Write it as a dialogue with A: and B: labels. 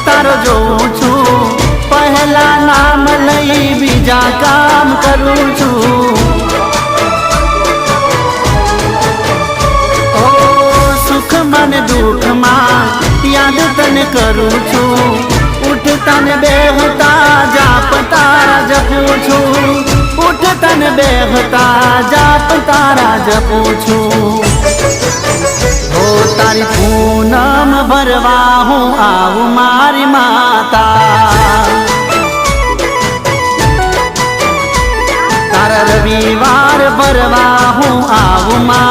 A: तारो जोऊं छूं, पहला नाम लई बीजा काम करूं छूं। ओ सुख मन दुख मां याद तने करूं छूं, उठता ने बेहता जाप तारा जपूं छूं, उठता ने बेहता जाप तारा जपूं छूं। हो तारी पूनम भरवा हूँ आऊं मारी माता, तारा रविवार भरवा हूँ आऊं मारी